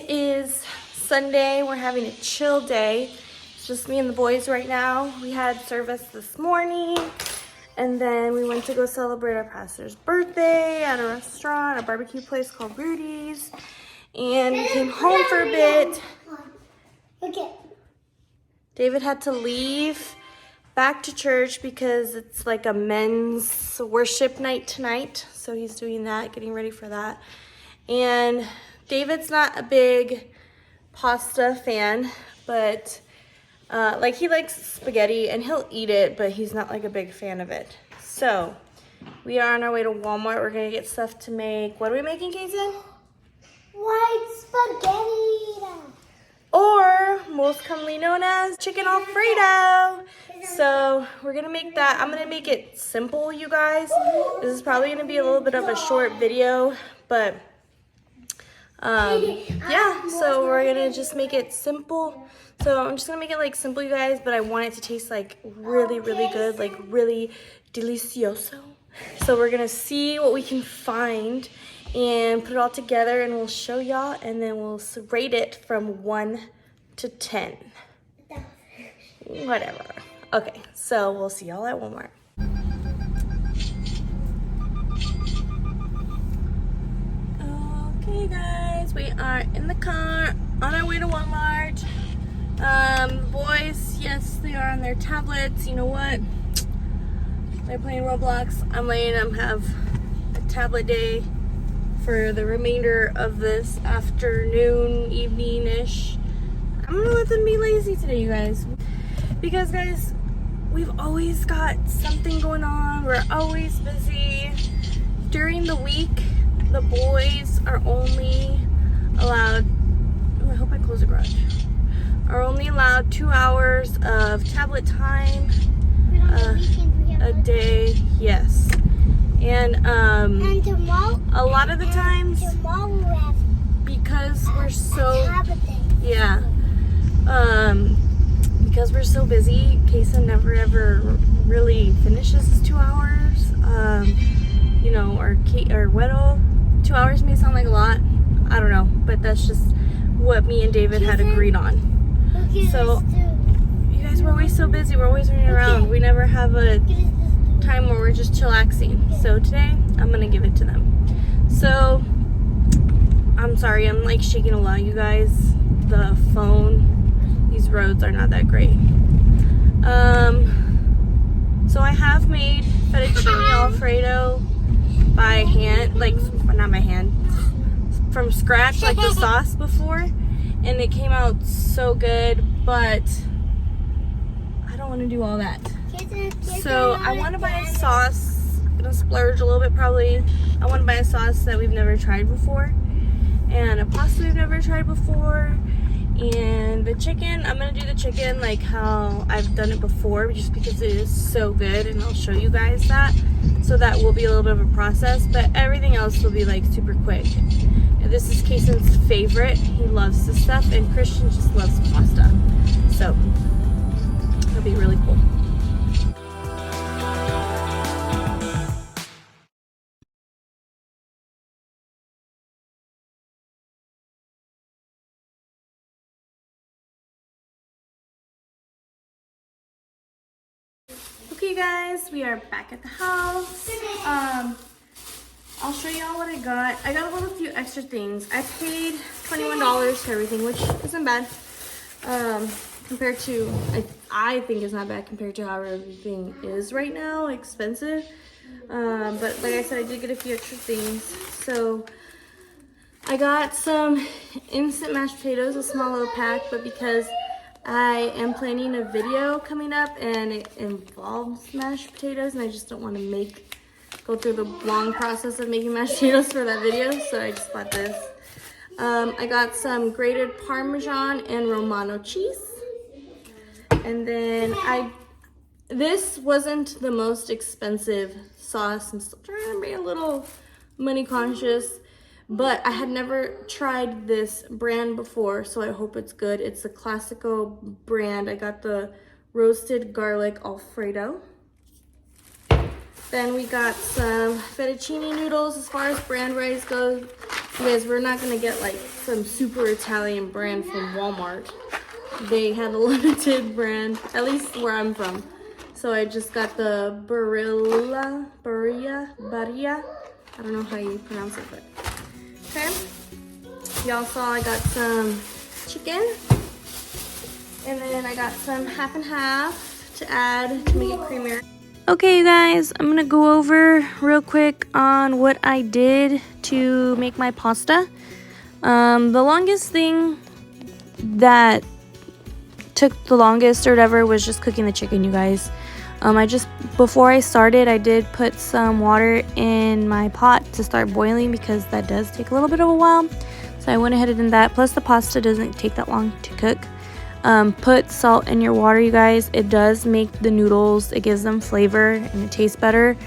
is Sunday. We're having a chill day. It's just me and the boys right now. We had service this morning, and then we went to go celebrate our pastor's birthday at a restaurant, a barbecue place called Rudy's, and we came home for a bit. Okay. David had to leave back to church because it's like a men's worship night tonight, so he's doing that, getting ready for that. And David's not a big pasta fan, but like he likes spaghetti and he'll eat it, but he's not like a big fan of it. So we are on our way to Walmart. We're gonna get stuff to make. What are we making, Kason? White spaghetti. Or most commonly known as chicken Alfredo. So we're gonna make that. I'm gonna make it simple, you guys. This is probably gonna be a little bit of a short video, but yeah, so we're gonna just make it simple. So I'm just gonna make it like simple, you guys, but I want it to taste like really, really good, like really delicioso. So we're gonna see what we can find and put it all together, and we'll show y'all, and then we'll rate it from 1 to 10. Whatever. Okay, so we'll see y'all at Walmart. Okay guys, we are in the car on our way to Walmart. Boys, yes, they are on their tablets. You know what? They're playing Roblox. I'm letting them have a tablet day for the remainder of this afternoon, evening-ish. I'm gonna let them be lazy today, you guys. Because guys, we've always got something going on. We're always busy. During the week, the boys are only allowed, oh, I hope I close the garage, are only allowed 2 hours of tablet time a day, yes. And tomorrow, a lot of the times, tomorrow we have because we're so, tablet day. yeah, because we're so busy, Kason never ever really finishes his 2 hours. You know, or Weddle, 2 hours may sound like a lot, I don't know, but that's just what me and David had agreed on. So, you guys, we're always so busy, we're always running around, we never have a time where we're just chillaxing. So today, I'm gonna give it to them. So, I'm sorry, I'm like shaking a lot, you guys. The phone, these roads are not that great. So I have made fettuccine Alfredo by hand, like, not by hand, from scratch, like the sauce before, and it came out so good, but I don't want to do all that. So I want to buy a sauce. I'm gonna splurge a little bit probably. I want to buy a sauce that we've never tried before, and a pasta we've never tried before, and the chicken, I'm gonna do the chicken like how I've done it before, just because it is so good, and I'll show you guys that. So that will be a little bit of a process, but everything else will be like super quick. And this is Kason's favorite. He loves this stuff, and Christian just loves pasta. So it'll be really cool. Okay guys, we are back at the house. I'll show y'all what I got. I got a little few extra things. I paid $21 for everything, which isn't bad. Compared to, I think it's not bad compared to how everything is right now, expensive. But like I said, I did get a few extra things. So I got some instant mashed potatoes, a small little pack, but because I am planning a video coming up and it involves mashed potatoes, and I just don't want to go through the long process of making mashed potatoes for that video, so I just bought this. I got some grated Parmesan and Romano cheese, and then this wasn't the most expensive sauce. I'm still trying to be a little money conscious, but I had never tried this brand before, so I hope it's good. It's a Classico brand. I got the roasted garlic Alfredo. Then we got some fettuccine noodles. As far as brand wise goes, Guys, we're not gonna get like some super Italian brand from Walmart. They had a limited brand, at least where I'm from. So I just got the Barilla. I don't know how you pronounce it, but okay. Y'all saw I got some chicken, and then I got some half and half to add to make it creamier. Okay, you guys, I'm gonna go over real quick on what I did to make my pasta. The longest thing that took the longest or whatever was just cooking the chicken, you guys. Before I started, I did put some water in my pot to start boiling because that does take a little bit of a while. So I went ahead and did that. Plus the pasta doesn't take that long to cook. Put salt in your water, you guys. It does make the noodles, it gives them flavor and it tastes better.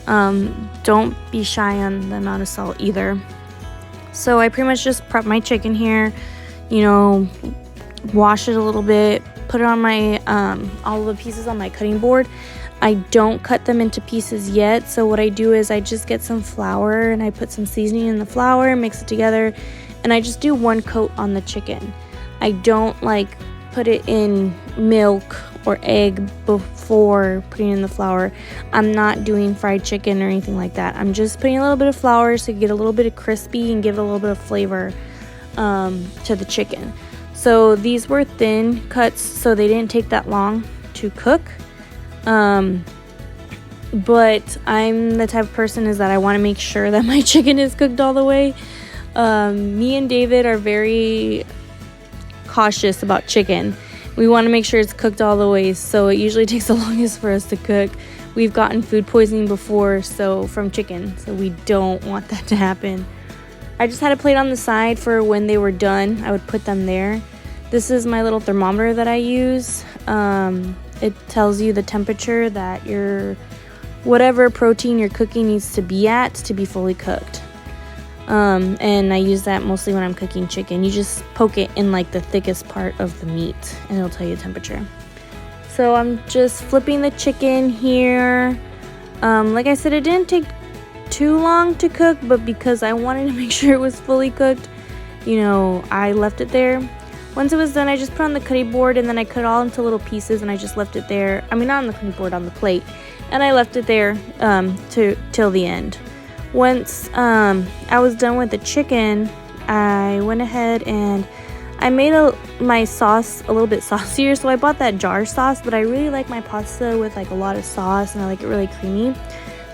Don't be shy on the amount of salt either. So I pretty much just prep my chicken here, you know, wash it a little bit, put it on my all the pieces on my cutting board. I don't cut them into pieces yet, so what I do is I just get some flour and I put some seasoning in the flour, mix it together, and I just do one coat on the chicken. I don't like put it in milk or egg before putting in the flour. I'm not doing fried chicken or anything like that. I'm just putting a little bit of flour so you get a little bit of crispy and give it a little bit of flavor to the chicken. So these were thin cuts, so they didn't take that long to cook. But I'm the type of person is that I want to make sure that my chicken is cooked all the way. Me and David are very cautious about chicken. We want to make sure it's cooked all the way, so it usually takes the longest for us to cook. We've gotten food poisoning before, so from chicken, so we don't want that to happen. I just had a plate on the side for when they were done. I would put them there. This is my little thermometer that I use. It tells you the temperature that your whatever protein you're cooking needs to be at to be fully cooked. And I use that mostly when I'm cooking chicken. You just poke it in like the thickest part of the meat and it'll tell you the temperature. So I'm just flipping the chicken here. Like I said, it didn't take too long to cook, but because I wanted to make sure it was fully cooked, you know, I left it there. Once it was done, I just put on the cutting board and then I cut it all into little pieces and I just left it there. I mean, not on the cutting board, on the plate. And I left it there till the end. Once I was done with the chicken, I went ahead and I made my sauce a little bit saucier. So I bought that jar sauce, but I really like my pasta with like a lot of sauce and I like it really creamy.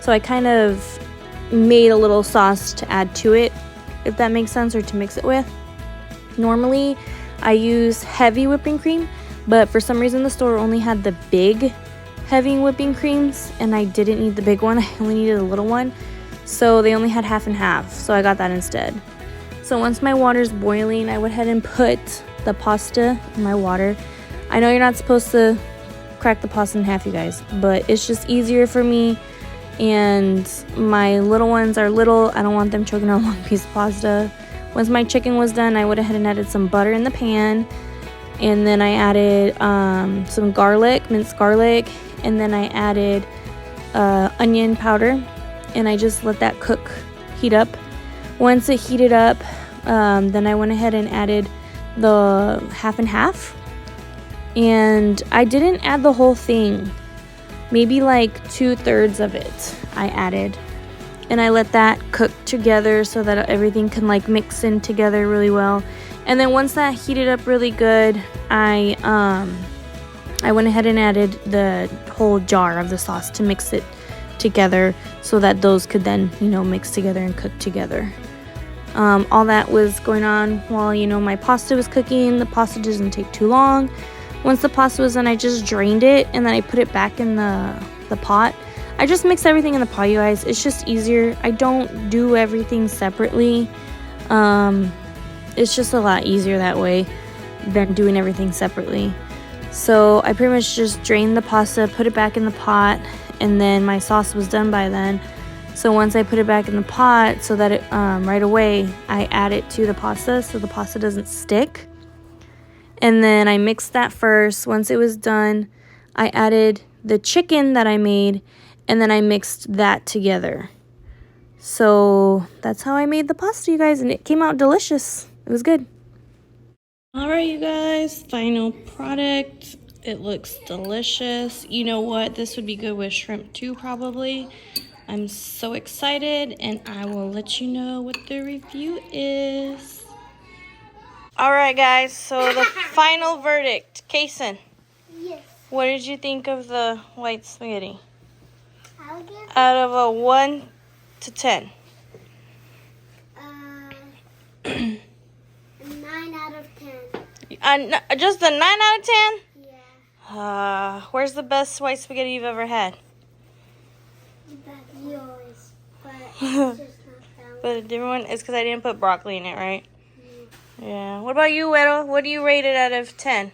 So I kind of made a little sauce to add to it, if that makes sense, or to mix it with. Normally I use heavy whipping cream, but for some reason the store only had the big heavy whipping creams and I didn't need the big one. I only needed a little one, so they only had half and half, so I got that instead. So once my water's boiling, I went ahead and put the pasta in my water. I know you're not supposed to crack the pasta in half, you guys, but it's just easier for me, and my little ones are little. I don't want them choking on a long piece of pasta. Once my chicken was done, I went ahead and added some butter in the pan, and then I added some garlic, minced garlic, and then I added onion powder, and I just let that heat up. Once it heated up, then I went ahead and added the half and half, and I didn't add the whole thing, maybe like 2/3 of it I added. And I let that cook together so that everything can like mix in together really well. And then once that heated up really good, I went ahead and added the whole jar of the sauce to mix it together so that those could then, you know, mix together and cook together. All that was going on while, you know, my pasta was cooking. The pasta doesn't take too long. Once the pasta was done, I just drained it and then I put it back in the pot. I just mix everything in the pot, you guys. It's just easier. I don't do everything separately. It's just a lot easier that way than doing everything separately. So I pretty much just drained the pasta, put it back in the pot, and then my sauce was done by then. So once I put it back in the pot, so that it right away I add it to the pasta so the pasta doesn't stick. And then I mixed that first. Once it was done, I added the chicken that I made, and then I mixed that together. So that's how I made the pasta, you guys, and it came out delicious. It was good. All right, you guys, final product. It looks delicious. You know what? This would be good with shrimp too, probably. I'm so excited, and I will let you know what the review is. All right, guys, so the final verdict. Kason, Yes. what did you think of the white spaghetti? I'll give it Out of a 1 to 10. 9 out of 10. Just a 9 out of 10? Yeah. Where's the best white spaghetti you've ever had? But yours. But it's just not that one. But a different one? It's because I didn't put broccoli in it, right? Yeah. What about you, Widow? What do you rate it out of 10?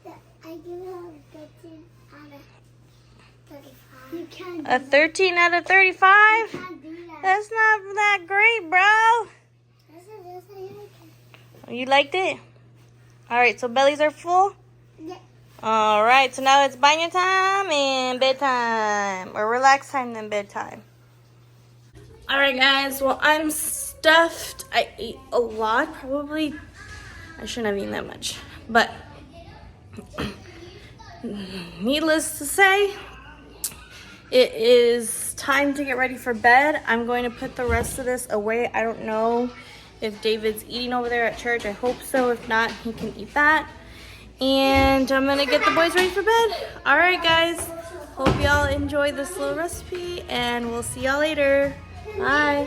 I give it a 13 out of 35. You can't do A 13 out of 35? that. You can't do that. That's not that great, bro. Yes, I like it. You liked it? All right, so bellies are full? Yeah. All right, so now it's baño time and bedtime. Or relax time then bedtime. All right, guys. Well, I'm stuffed. I ate a lot. Probably, I shouldn't have eaten that much. But needless to say, it is time to get ready for bed. I'm going to put the rest of this away. I don't know if David's eating over there at church. I hope so. If not, he can eat that. And I'm gonna get the boys ready for bed. All right, guys. Hope y'all enjoyed this little recipe, and we'll see y'all later. Bye.